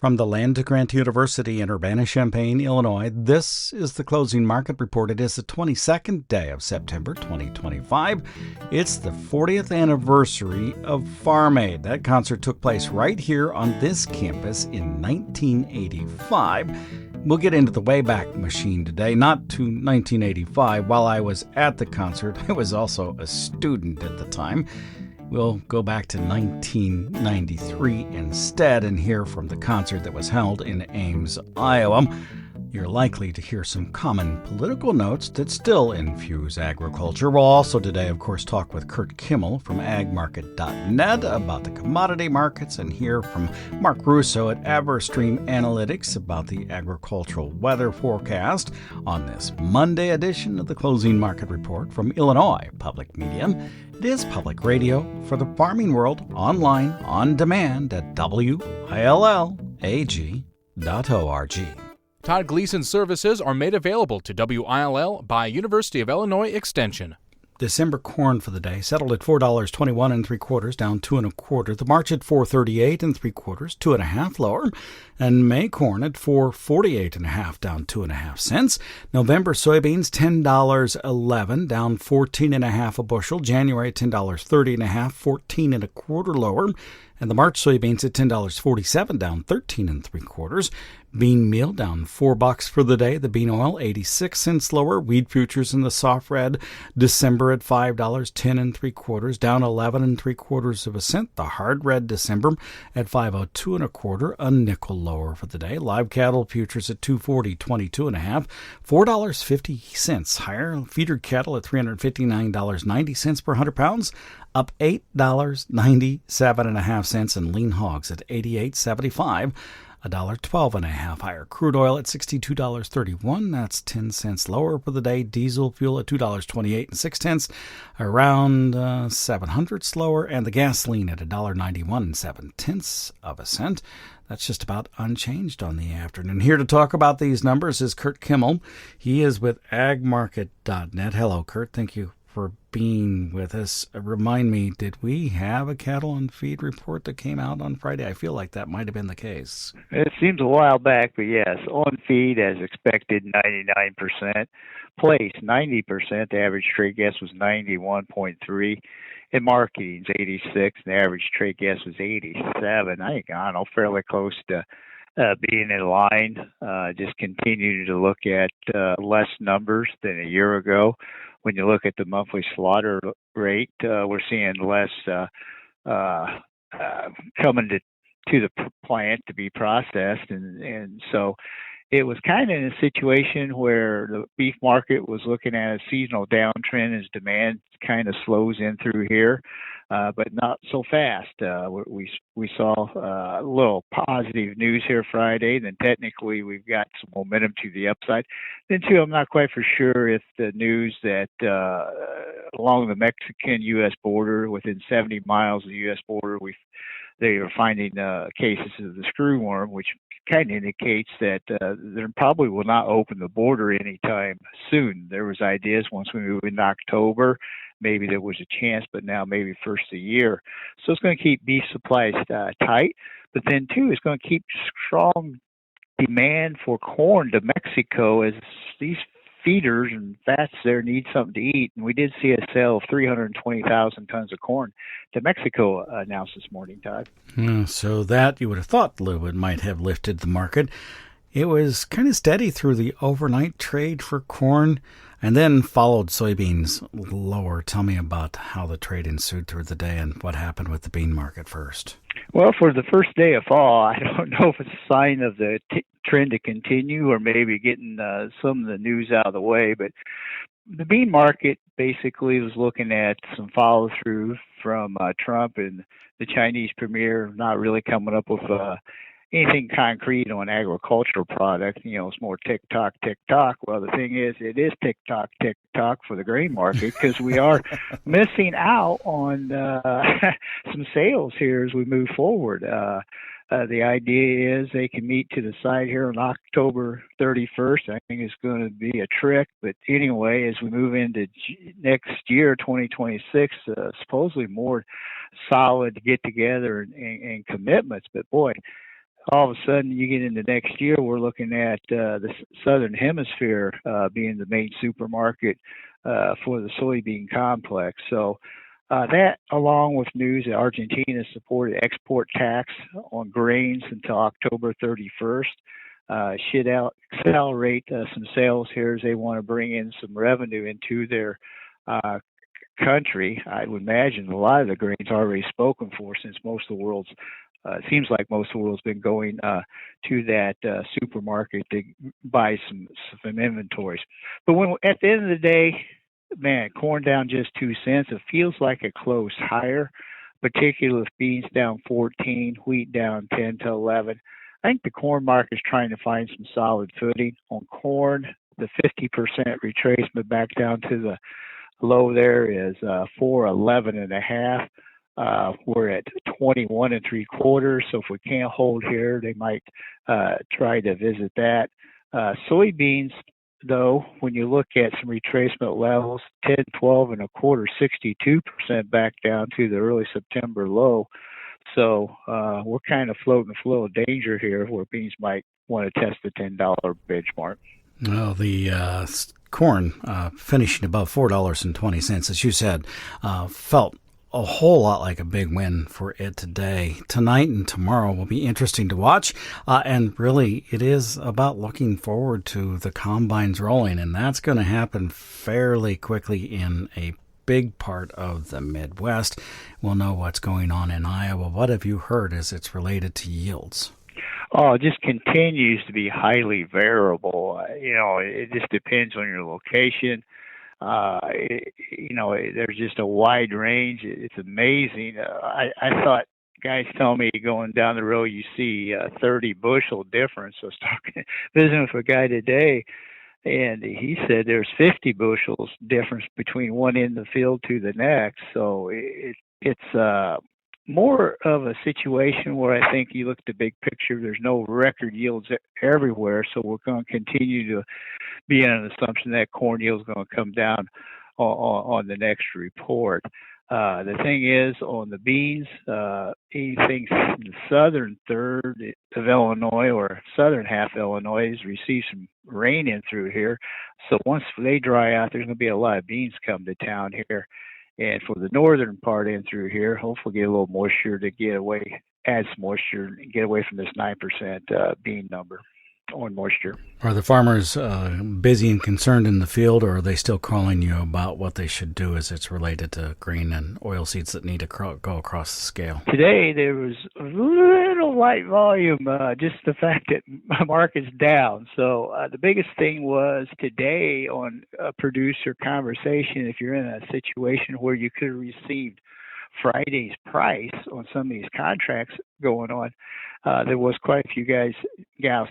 From the Land-Grant University in Urbana-Champaign, Illinois, this is the Closing Market Report. It is the 22nd day of September 2025. It's the 40th anniversary of Farm Aid. That concert took place right here on this campus in 1985. We'll get into the Wayback Machine today, not to 1985. While I was at the concert, I was also a student at the time. We'll go back to 1993 instead and hear from the concert that was held in Ames, Iowa. You're likely to hear some common political notes that still infuse agriculture. We'll also today, of course, talk with Curt Kimmel from agmarket.net about the commodity markets and hear from Mark Russo at EverStream.ai about the agricultural weather forecast on this Monday edition of the Closing Market Report from Illinois Public Media. It is public radio for the farming world, online, on demand at WILLAG.org. Todd Gleason services are made available to WILL by University of Illinois Extension. December corn for the day settled at $4.21 3/4, down 2 1/4. The March at $4.38 3/4, 2 1/2 lower, and May corn at $4.48 1/2, down 2 1/2 cents. November soybeans $10.11, down 14 1/2 a bushel. January $10.30 1/2, 14 1/4 lower. And the March soybeans at $10.47, down 13 3/4. Bean meal down $4 for the day. The bean oil 86 cents lower. Wheat futures in the soft red December at $5.10 3/4, down 11 3/4 cents. The hard red December at $5.02 1/4, a nickel lower for the day. Live cattle futures at $240 22 1/2, $4.50 higher. Feeder cattle at $359.90 per 100 pounds, up $8.97 1/2, and lean hogs at $88.75. $1.12 1/2 higher. Crude oil at $62.31. That's 10 cents lower for the day. Diesel fuel at $2.28 6 around 700 lower. And the gasoline at $1.91 7 cents. That's just about unchanged on the afternoon. Here to talk about these numbers is Curt Kimmel. He is with agmarket.net. Hello, Curt. Thank you for being with us. Remind me, did we have a cattle and feed report that came out on Friday? I feel like that might have been the case. It seems a while back, but yes, on feed as expected, 99%. Place, 90%. The average trade guess was 91.3. And marketing's 86. And the average trade guess was 87. I don't know, fairly close to being in line. Just continue to look at less numbers than a year ago. When you look at the monthly slaughter rate, we're seeing less coming to the plant to be processed, and so it was kind of in a situation where the beef market was looking at a seasonal downtrend as demand kind of slows in through here, but not so fast. We saw a little positive news here Friday. Then technically we've got some momentum to the upside. Then too, I'm not quite for sure if the news that along the Mexican-U.S. border, within 70 miles of the U.S. border, they are finding cases of the screwworm, which kind of indicates that they probably will not open the border anytime soon. There was ideas once we move into October, maybe there was a chance, but now maybe first of the year. So it's going to keep beef supplies tight, but then too, it's going to keep strong demand for corn to Mexico as these feeders and vats there need something to eat. And we did see a sale of 320,000 tons of corn to Mexico announced this morning, Todd. So that, you would have thought, Lou, it might have lifted the market. It was kind of steady through the overnight trade for corn and then followed soybeans lower. Tell me about how the trade ensued through the day and what happened with the bean market first. Well, for the first day of fall, I don't know if it's a sign of the trend to continue or maybe getting some of the news out of the way, but the bean market basically was looking at some follow-through from Trump and the Chinese premier not really coming up with anything concrete on agricultural product. It's more tick-tock, tick-tock. Well, the thing is, it is tick-tock, tick-tock for the grain market because we are missing out on some sales here as we move forward. The idea is they can meet to the side here on October 31st. I think it's going to be a trick. But anyway, as we move into next year, 2026, supposedly more solid get-together and commitments. But boy, all of a sudden you get into next year, we're looking at the southern hemisphere being the main supermarket for the soybean complex. So that, along with news that Argentina supported export tax on grains until October 31st, should accelerate some sales here as they want to bring in some revenue into their country. I would imagine a lot of the grain's already spoken for, since most of the world's it seems like most of the world's been going to that supermarket to buy some inventories. But when at the end of the day, man, corn down just 2 cents. It feels like a close higher, particularly with beans down 14, wheat down 10 to 11. I think the corn market is trying to find some solid footing. On corn, the 50% retracement back down to the low there is 411.5. We're at 21 3/4. So if we can't hold here, they might try to visit that. Soybeans, though, when you look at some retracement levels, 10, 12 1/4, 62% back down to the early September low. So we're kind of floating a flow of danger here, where beans might want to test the $10 benchmark. Well, the corn finishing above $4.20, as you said, felt a whole lot like a big win for it today. Tonight and tomorrow will be interesting to watch, and really it is about looking forward to the combines rolling, and that's going to happen fairly quickly in a big part of the Midwest. We'll know what's going on in Iowa. What have you heard as it's related to yields? Oh, it just continues to be highly variable. It just depends on your location. There's just a wide range. It's amazing. I thought guys tell me going down the road you see 30 bushel difference. I was visiting with a guy today, and he said there's 50 bushels difference between one end of the field to the next. So it's more of a situation where I think you look at the big picture. There's no record yields everywhere, so we're going to continue to be in an assumption that corn yield is going to come down on the next report. The thing is, on the beans, anything in the southern third of Illinois or southern half Illinois has received some rain in through here. So once they dry out, there's going to be a lot of beans come to town here. And for the northern part in through here, hopefully get a little moisture to add some moisture and get away from this 9% bean number on moisture. Are the farmers busy and concerned in the field, or are they still calling you about what they should do as it's related to grain and oilseeds that need to go across the scale? Today there was a little light volume, just the fact that my market's down. So the biggest thing was today on a producer conversation, if you're in a situation where you could have received Friday's price on some of these contracts going on, there was quite a few gals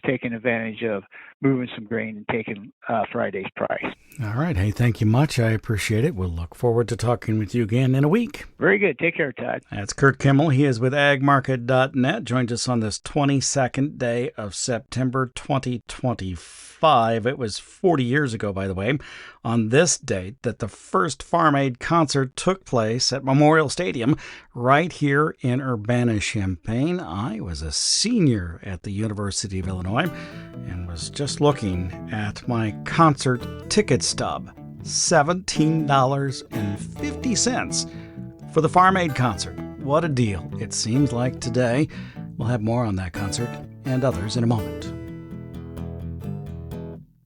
taking advantage of moving some grain and taking Friday's price. All right. Hey, thank you much. I appreciate it. We'll look forward to talking with you again in a week. Very good. Take care, Todd. That's Curt Kimmel. He is with agmarket.net. Joined us on this 22nd day of September 2025. It was 40 years ago, by the way, on this date that the first Farm Aid concert took place at Memorial Stadium right here in Urbana-Champaign. I was a senior at the University of Illinois and was just looking at my concert ticket stub. $17.50 for the Farm Aid concert. What a deal it seems like today. We'll have more on that concert and others in a moment.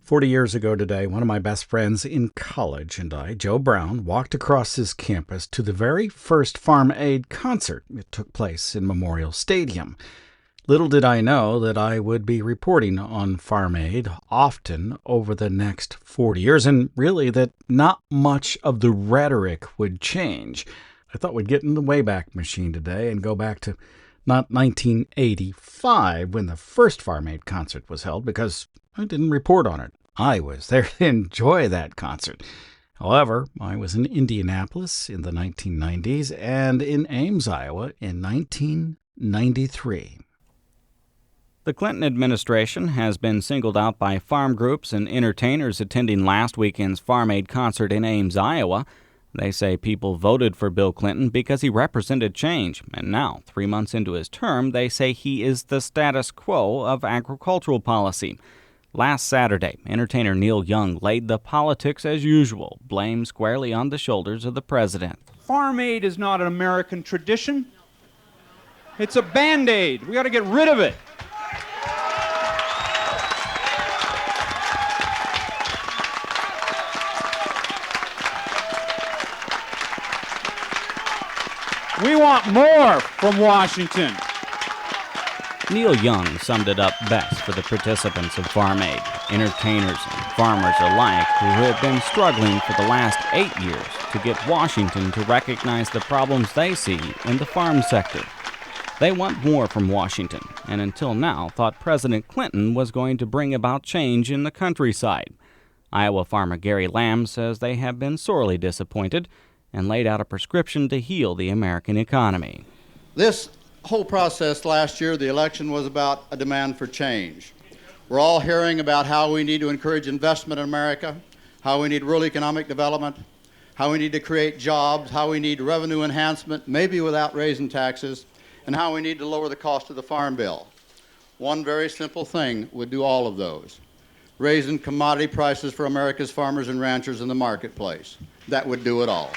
40 years ago today, one of my best friends in college and I, Joe Brown, walked across his campus to the very first Farm Aid concert. It took place in Memorial Stadium. Little did I know that I would be reporting on Farm Aid often over the next 40 years, and really that not much of the rhetoric would change. I thought we'd get in the Wayback Machine today and go back to not 1985 when the first Farm Aid concert was held, because I didn't report on it. I was there to enjoy that concert. However, I was in Indianapolis in the 1990s and in Ames, Iowa in 1993. The Clinton administration has been singled out by farm groups and entertainers attending last weekend's Farm Aid concert in Ames, Iowa. They say people voted for Bill Clinton because he represented change, and now, 3 months into his term, they say he is the status quo of agricultural policy. Last Saturday, entertainer Neil Young laid the politics as usual, blame squarely on the shoulders of the president. Farm aid is not an American tradition. It's a Band-Aid. We got to get rid of it. We want more from Washington. Neil Young summed it up best for the participants of Farm Aid, entertainers and farmers alike who have been struggling for the last 8 years to get Washington to recognize the problems they see in the farm sector. They want more from Washington, and until now thought President Clinton was going to bring about change in the countryside. Iowa farmer Gary Lamb says they have been sorely disappointed and laid out a prescription to heal the American economy. This whole process last year, the election, was about a demand for change. We're all hearing about how we need to encourage investment in America, how we need rural economic development, how we need to create jobs, how we need revenue enhancement, maybe without raising taxes, and how we need to lower the cost of the farm bill. One very simple thing would do all of those: raising commodity prices for America's farmers and ranchers in the marketplace. That would do it all.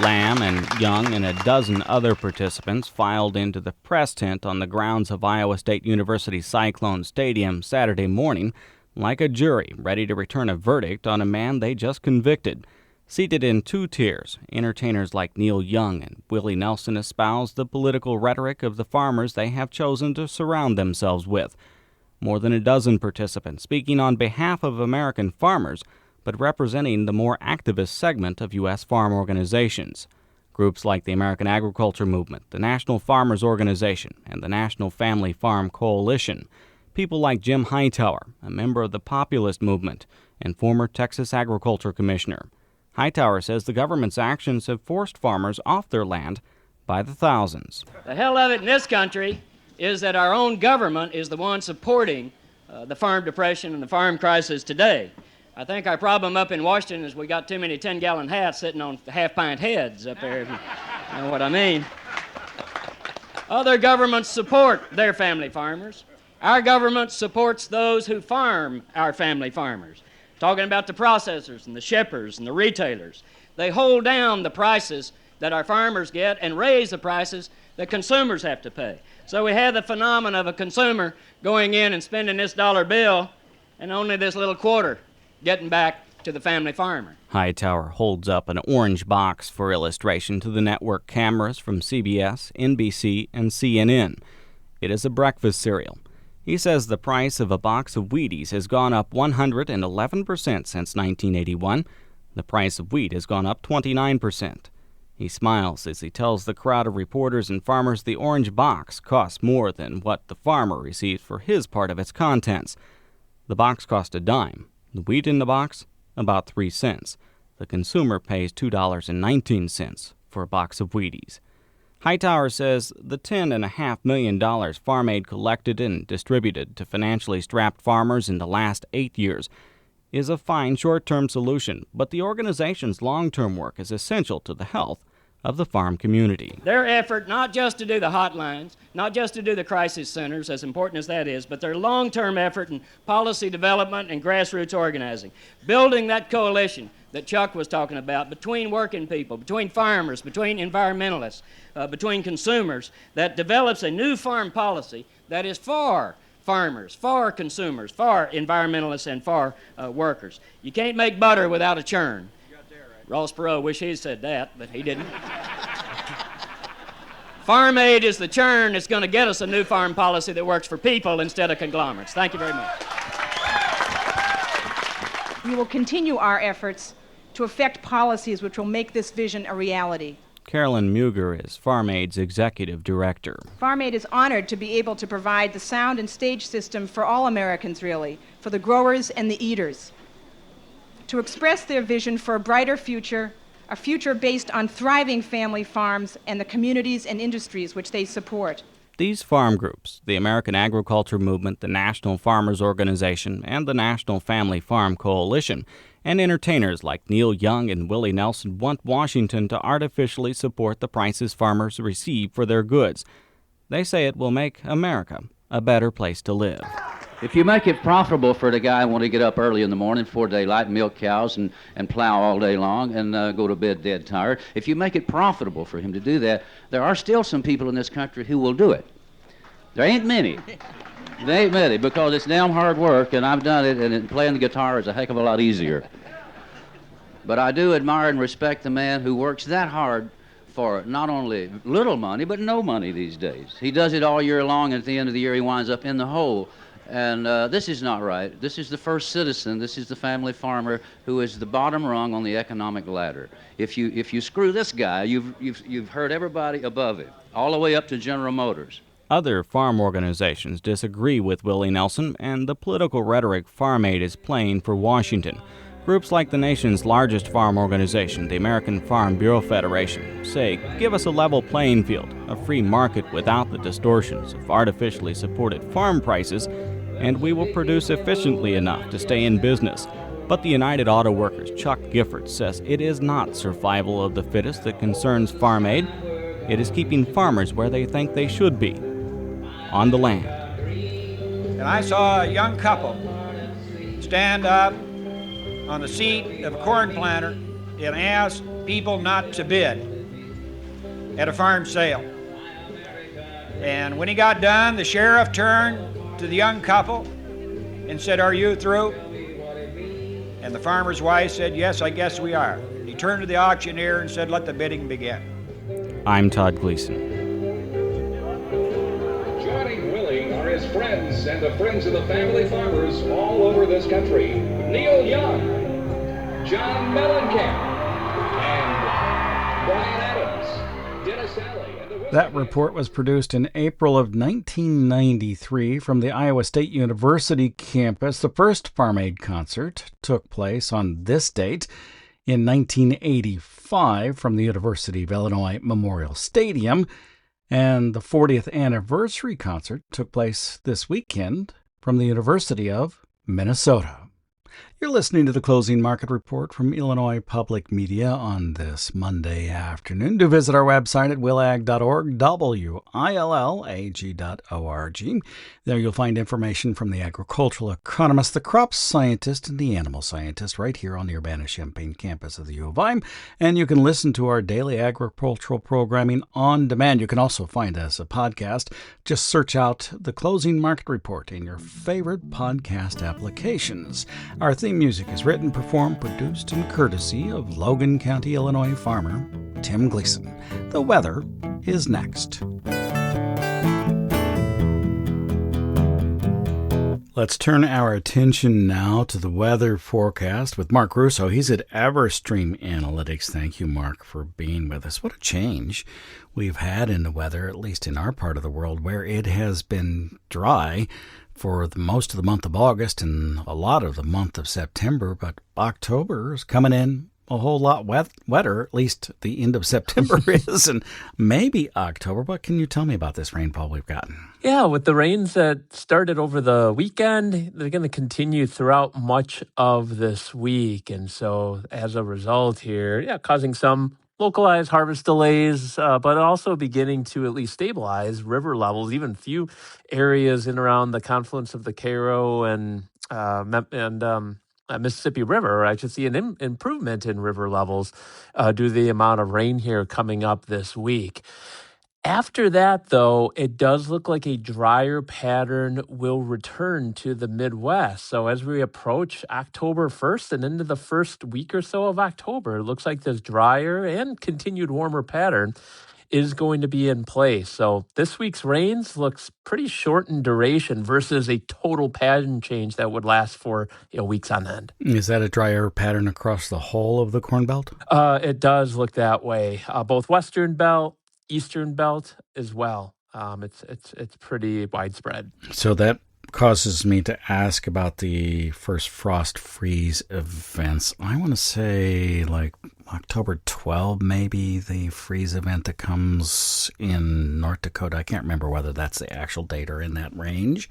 Lamb and Young and a dozen other participants filed into the press tent on the grounds of Iowa State University Cyclone Stadium Saturday morning like a jury ready to return a verdict on a man they just convicted. Seated in two tiers, entertainers like Neil Young and Willie Nelson espouse the political rhetoric of the farmers they have chosen to surround themselves with. More than a dozen participants speaking on behalf of American farmers, but representing the more activist segment of U.S. farm organizations. Groups like the American Agriculture Movement, the National Farmers Organization, and the National Family Farm Coalition. People like Jim Hightower, a member of the Populist Movement and former Texas Agriculture Commissioner. Hightower says the government's actions have forced farmers off their land by the thousands. The hell of it in this country is that our own government is the one supporting the farm depression and the farm crisis today. I think our problem up in Washington is we got too many 10-gallon hats sitting on half-pint heads up there, if you know what I mean. Other governments support their family farmers. Our government supports those who farm our family farmers. Talking about the processors and the shippers and the retailers. They hold down the prices that our farmers get and raise the prices that consumers have to pay. So we have the phenomenon of a consumer going in and spending this dollar bill and only this little quarter getting back to the family farmer. Hightower holds up an orange box for illustration to the network cameras from CBS, NBC, and CNN. It is a breakfast cereal. He says the price of a box of Wheaties has gone up 111% since 1981. The price of wheat has gone up 29%. He smiles as he tells the crowd of reporters and farmers the orange box costs more than what the farmer receives for his part of its contents. The box cost a dime. The wheat in the box, about 3 cents. The consumer pays $2.19 for a box of Wheaties. Hightower says the $10.5 million Farm Aid collected and distributed to financially strapped farmers in the last 8 years is a fine short-term solution, but the organization's long-term work is essential to the health of the farm community. Their effort, not just to do the hotlines, not just to do the crisis centers, as important as that is, but their long-term effort in policy development and grassroots organizing, building that coalition that Chuck was talking about between working people, between farmers, between environmentalists, between consumers, that develops a new farm policy that is for farmers, for consumers, for environmentalists, and for workers. You can't make butter without a churn. Ross Perot wish he'd said that, but he didn't. Farm Aid is the churn that's going to get us a new farm policy that works for people instead of conglomerates. Thank you very much. We will continue our efforts to effect policies which will make this vision a reality. Carolyn Muger is Farm Aid's executive director. Farm Aid is honored to be able to provide the sound and stage system for all Americans, really, for the growers and the eaters, to express their vision for a brighter future, a future based on thriving family farms and the communities and industries which they support. These farm groups, the American Agriculture Movement, the National Farmers Organization, and the National Family Farm Coalition, And entertainers like Neil Young and Willie Nelson want Washington to artificially support the prices farmers receive for their goods. They say it will make America a better place to live. If you make it profitable for the guy who want to get up early in the morning before daylight and milk cows and plow all day long and go to bed dead tired, if you make it profitable for him to do that, there are still some people in this country who will do it. There ain't many. There ain't many, because it's damn hard work, and I've done it, and playing the guitar is a heck of a lot easier. But I do admire and respect the man who works that hard for not only little money, but no money these days. He does it all year long, and at the end of the year he winds up in the hole. And this is not right. This is the first citizen. This is the family farmer who is the bottom rung on the economic ladder. If you screw this guy, you've hurt everybody above him, all the way up to General Motors. Other farm organizations disagree with Willie Nelson and the political rhetoric Farm Aid is playing for Washington. Groups like the nation's largest farm organization, the American Farm Bureau Federation, say, give us a level playing field, a free market without the distortions of artificially supported farm prices, and we will produce efficiently enough to stay in business. But the United Auto Workers' Chuck Gifford says it is not survival of the fittest that concerns Farm Aid. It is keeping farmers where they think they should be, on the land. And I saw a young couple stand up on the seat of a corn planter and ask people not to bid at a farm sale. And when he got done, the sheriff turned to the young couple and said, "Are you through?" And the farmer's wife said, "Yes, I guess we are." He turned to the auctioneer and said, "Let the bidding begin." I'm Todd Gleason. Joining Willie are his friends and the friends of the family farmers all over this country. Neil Young, John Mellencamp, and Brian Adams, Dennis Alley. That report was produced in April of 1993 from the Iowa State University campus. The first Farm Aid concert took place on this date in 1985 from the University of Illinois Memorial Stadium, and the 40th anniversary concert took place this weekend from the University of Minnesota. You're listening to the Closing Market Report from Illinois Public Media on this Monday afternoon. Do visit our website at willag.org, willag.org. There you'll find information from the agricultural economist, the crop scientist, and the animal scientist right here on the Urbana-Champaign campus of the U of I. And you can listen to our daily agricultural programming on demand. You can also find us a podcast. Just search out the Closing Market Report in your favorite podcast applications. Our theme music is written, performed, produced, and courtesy of Logan County, Illinois farmer Tim Gleason. The weather is next. Let's turn our attention now to the weather forecast with Mark Russo. He's at EverStream Analytics. Thank you, Mark, for being with us. What a change we've had in the weather, at least in our part of the world, where it has been dry for most of the month of August and a lot of the month of September, but October is coming in a whole lot wetter, at least the end of September is, and maybe October. What can you tell me about this rainfall we've gotten? Yeah, with the rains that started over the weekend, they're going to continue throughout much of this week. And so as a result here, causing some localized harvest delays, but also beginning to at least stabilize river levels, even few areas in around the confluence of the Cairo and Mississippi River. I should see an improvement in river levels due to the amount of rain here coming up this week. After that, though, it does look like a drier pattern will return to the Midwest. So as we approach October 1st and into the first week or so of October, it looks like this drier and continued warmer pattern is going to be in place. So this week's rains looks pretty short in duration versus a total pattern change that would last for weeks on end. Is that a drier pattern across the whole of the Corn Belt? It does look that way. Both Western Belt, Eastern Belt as well. It's pretty widespread. So that causes me to ask about the first frost freeze events. I want to say like October 12, maybe, the freeze event that comes in North Dakota. I can't remember whether that's the actual date or in that range.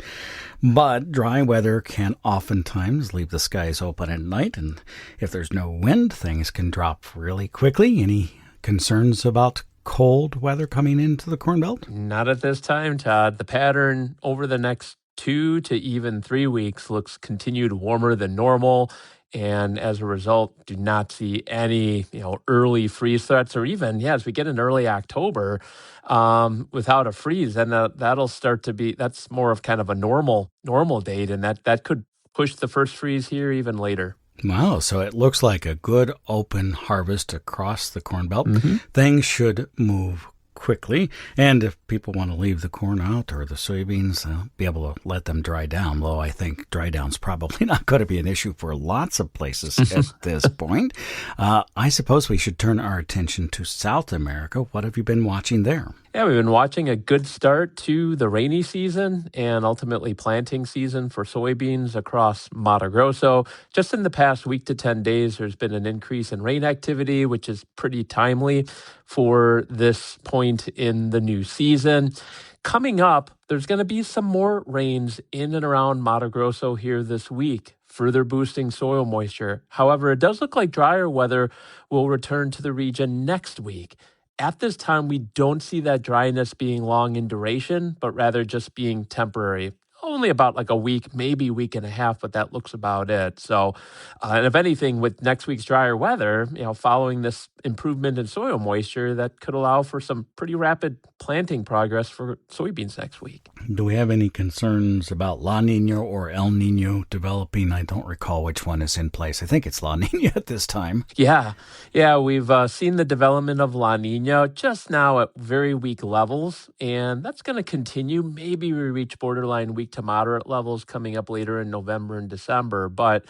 But dry weather can oftentimes leave the skies open at night, and if there's no wind, things can drop really quickly. Any concerns about cold weather coming into the Corn Belt? Not at this time, Todd. The pattern over the next 2 to even 3 weeks looks continued warmer than normal. And as a result, do not see any, early freeze threats, or even, as we get in early October, without a freeze, then that'll start to be, that's more of kind of a normal date, and that could push the first freeze here even later. Wow, so it looks like a good open harvest across the Corn Belt. Things should move quickly, and if people want to leave the corn out or the soybeans, they'll be able to let them dry down, though I think dry down's probably not going to be an issue for lots of places at this point. I suppose we should turn our attention to South America. What have you been watching there? Yeah, we've been watching a good start to the rainy season and ultimately planting season for soybeans across Mato Grosso. Just in the past week to 10 days, there's been an increase in rain activity, which is pretty timely for this point in the new season. Coming up, there's going to be some more rains in and around Mato Grosso here this week, further boosting soil moisture. However, it does look like drier weather will return to the region next week. At this time, we don't see that dryness being long in duration, but rather just being temporary. Only about like a week, maybe week and a half, but that looks about it. So, and if anything, with next week's drier weather, following this improvement in soil moisture, that could allow for some pretty rapid planting progress for soybeans next week. Do we have any concerns about La Nina or El Nino developing? I don't recall which one is in place. I think it's La Nina at this time. Yeah, we've seen the development of La Nina just now at very weak levels, and that's going to continue. Maybe we reach borderline weak to moderate levels coming up later in November and December. But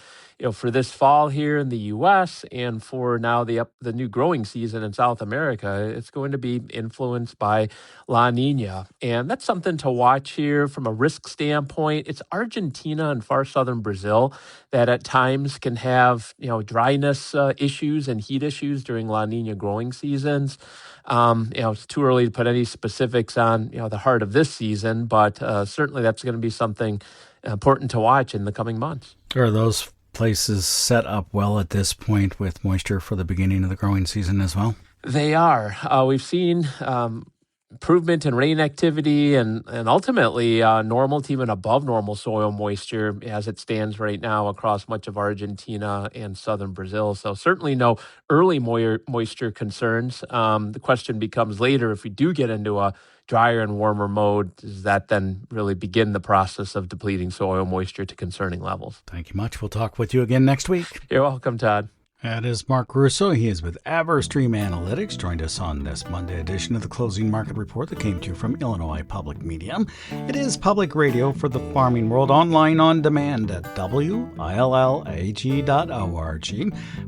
for this fall here in the U.S. and for now the new growing season in South America, it's going to be influenced by La Nina. And that's something to watch here from a risk standpoint. It's Argentina and far southern Brazil that at times can have, dryness issues and heat issues during La Nina growing seasons. It's too early to put any specifics on, the heart of this season, but certainly that's going to be something important to watch in the coming months. Are those places set up well at this point with moisture for the beginning of the growing season as well? They are. We've seen improvement in rain activity and ultimately normal to even above normal soil moisture as it stands right now across much of Argentina and southern Brazil. So certainly no early moisture concerns. The question becomes later, if we do get into a drier and warmer mode, does that then really begin the process of depleting soil moisture to concerning levels? Thank you much. We'll talk with you again next week. You're welcome, Todd. That is Mark Russo. He is with EverStream Analytics. Joined us on this Monday edition of the Closing Market Report that came to you from Illinois Public Media. It is public radio for the farming world, online on demand at willag.org.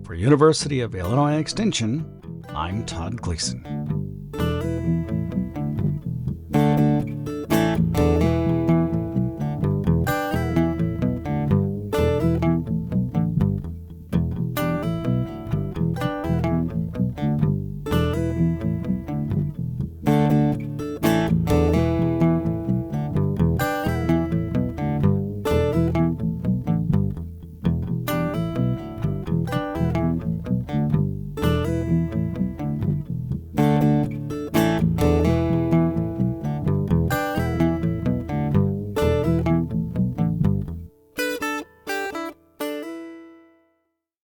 For University of Illinois Extension, I'm Todd Gleason.